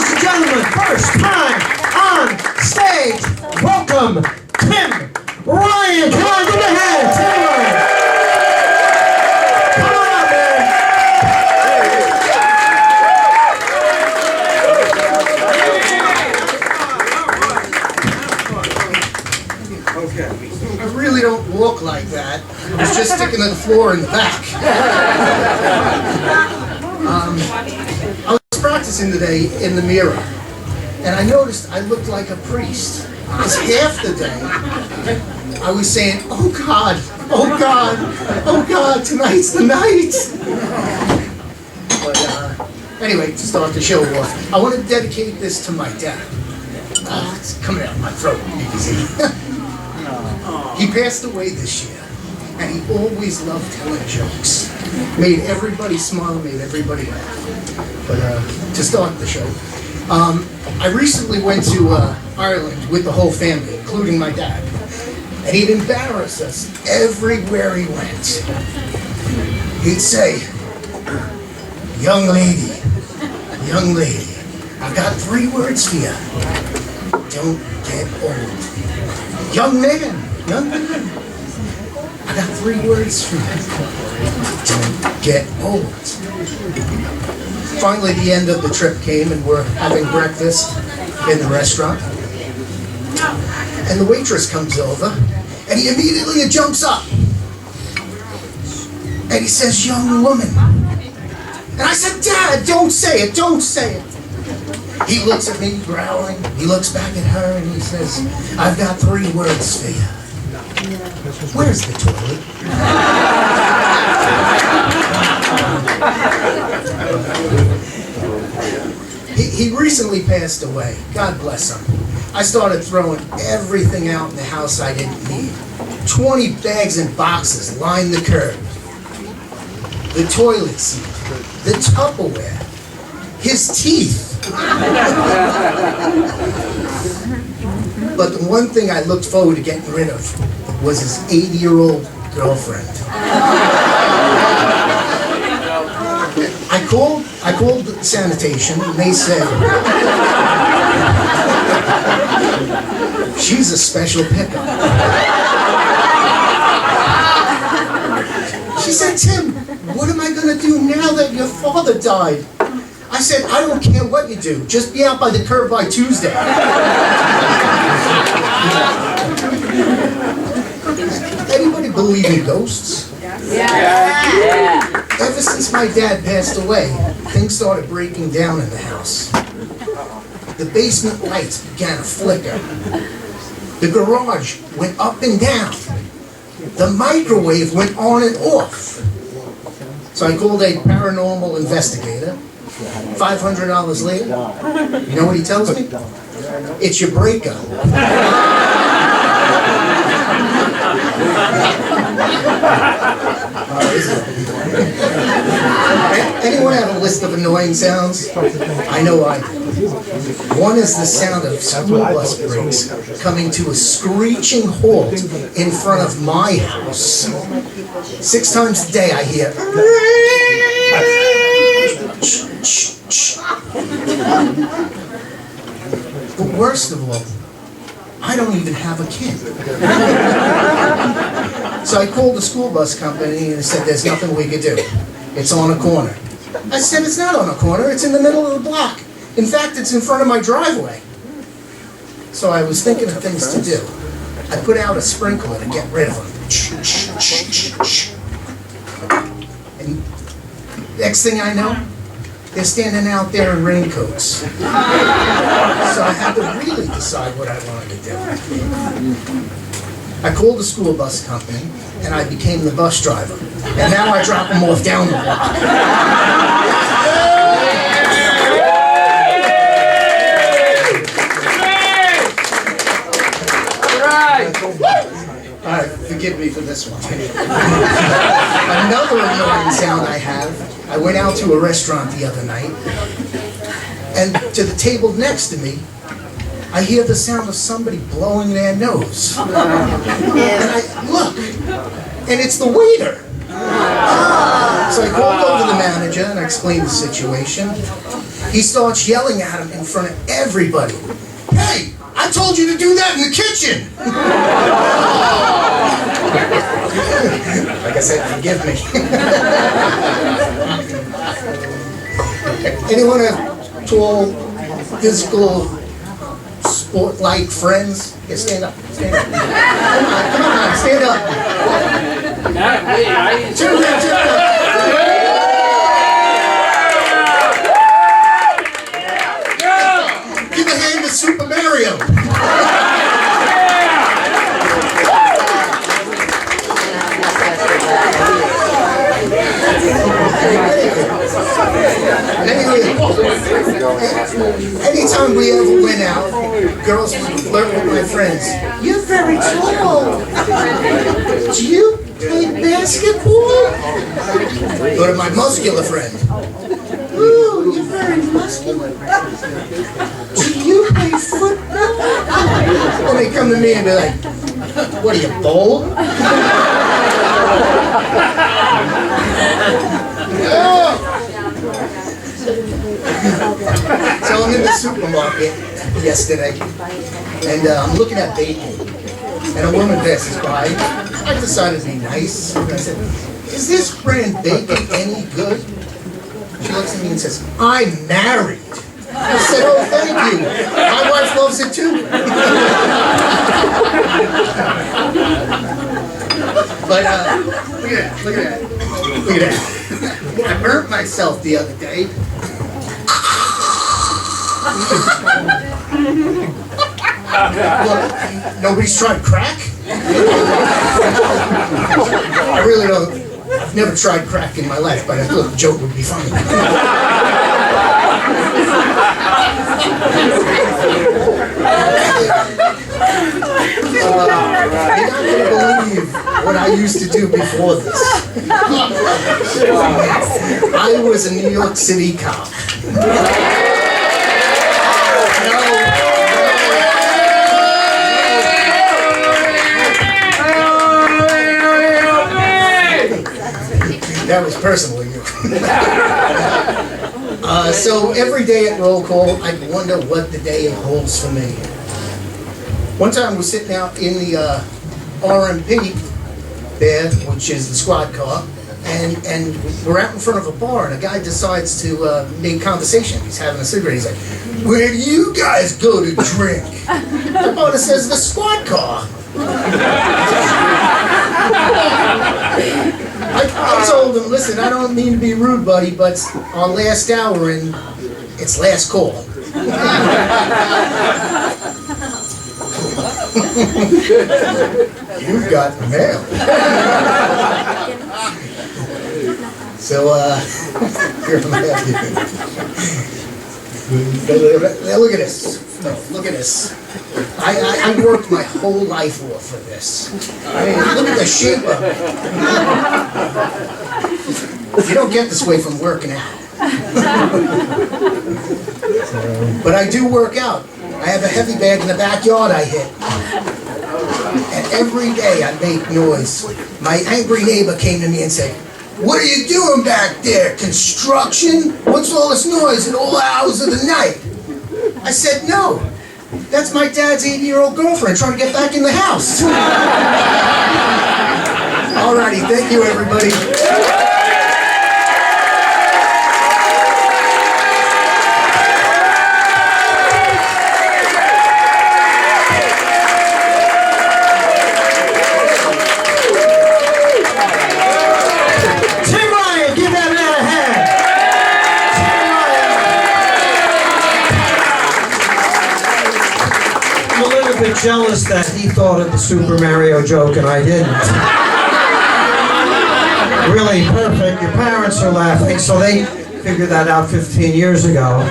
Ladies and gentlemen, first time on stage, welcome Tim Ryan. Come on, give it a hand, Tim Ryan. Come on up, man. Okay. I really don't look like that. I was just sticking to the floor in the back. I was practicing today in the mirror, and I noticed I looked like a priest. Because half the day, I was saying, oh God, oh God, oh God, tonight's the night. But anyway, to start the show off, I want to dedicate this to my dad. It's coming out of my throat, you can see. He passed away this year, and he always loved telling jokes. Made everybody smile, made everybody laugh. But to start the show, I recently went to Ireland with the whole family, including my dad. And he'd embarrass us everywhere he went. He'd say, young lady, I've got 3 words for you. Don't get old. Young man, I got 3 words for you. Don't get old. Finally, the end of the trip came, and we're having breakfast in the restaurant. And the waitress comes over, and he immediately jumps up. And he says, young woman. And I said, Dad, don't say it, don't say it. He looks at me growling, he looks back at her, and he says, I've got 3 words for you. Where's the toilet? He recently passed away. God bless him. I started throwing everything out in the house I didn't need. 20 bags and boxes lined the curb. The toilet seat, the Tupperware, his teeth. But the one thing I looked forward to getting rid of was his 80-year-old girlfriend. I called sanitation, and they said, she's a special pickup. She said, Tim, what am I going to do now that your father died? I said, I don't care what you do. Just be out by the curb by Tuesday. Anybody believe in ghosts? Yeah. Ever since my dad passed away, things started breaking down in the house. The basement lights began to flicker. The garage went up and down. The microwave went on and off. So I called a paranormal investigator. $500 later, you know what he tells me? It's your breakup. Anyone have a list of annoying sounds? I know I do. One is the sound of school bus brakes coming to a screeching halt in front of my house. 6 times a day I hear. But worst of all, I don't even have a kid. So I called the school bus company and they said there's nothing we could do. It's on a corner. I said it's not on a corner, it's in the middle of the block. In fact, it's in front of my driveway. So I was thinking of things to do. I put out a sprinkler to get rid of them. And next thing I know, they're standing out there in raincoats. So I had to really decide what I wanted to do. I called the school bus company, and I became the bus driver. And now I drop them off down the block. All right, forgive me for this one. Another annoying sound I have, I went out to a restaurant the other night, and to the table next to me, I hear the sound of somebody blowing their nose. And I look, and it's the waiter. So I called over to the manager and I explained the situation. He starts yelling at him in front of everybody. Hey, I told you to do that in the kitchen. Like I said, forgive me. Anyone have tall, physical, sport-like friends? Yeah, stand up. Stand up. Come on, stand up. Turn around, turn around. Give a hand to Super Mario. Anyway, anytime we ever went out, girls would flirt with my friends. You're very tall. Do you play basketball? Go to my muscular friend. Ooh, you're very muscular. Do you play football? And they come to me and be like, what are you, bold? So I'm in the supermarket yesterday, and I'm looking at bacon, and a woman passes by. I decided to be nice. I said, is this brand bacon any good? She looks at me and says, I'm married. I said, oh, thank you. My wife loves it too. But look at that, look at that. Look at that. I burnt myself the other day. Look, nobody's tried crack? I really don't. I've never tried crack in my life, but I thought the joke would be funny. You're not going to believe what I used to do before this. I was a New York City cop. That was personal, you. So every day at roll call, I wonder what the day holds for me. One time we're sitting out in the RMP there, which is the squad car, and we're out in front of a bar, and a guy decides to make conversation. He's having a cigarette. He's like, where do you guys go to drink? The bar says the squad car. I told him, listen, I don't mean to be rude, buddy, but it's our last hour and it's last call. You've got mail. So, here I'm happy. Now look at this. No, look at this. I worked my whole life off for this. I mean, look at the shape of it. You don't get this way from working out. But I do work out. I have a heavy bag in the backyard I hit. And every day I make noise. My angry neighbor came to me and said, what are you doing back there? Construction? What's all this noise at all hours of the night? I said, no. That's my dad's 80-year-old girlfriend trying to get back in the house. Alrighty, thank you, everybody. Jealous that he thought of the Super Mario joke and I didn't. Really perfect. Your parents are laughing, so they figured that out 15 years ago.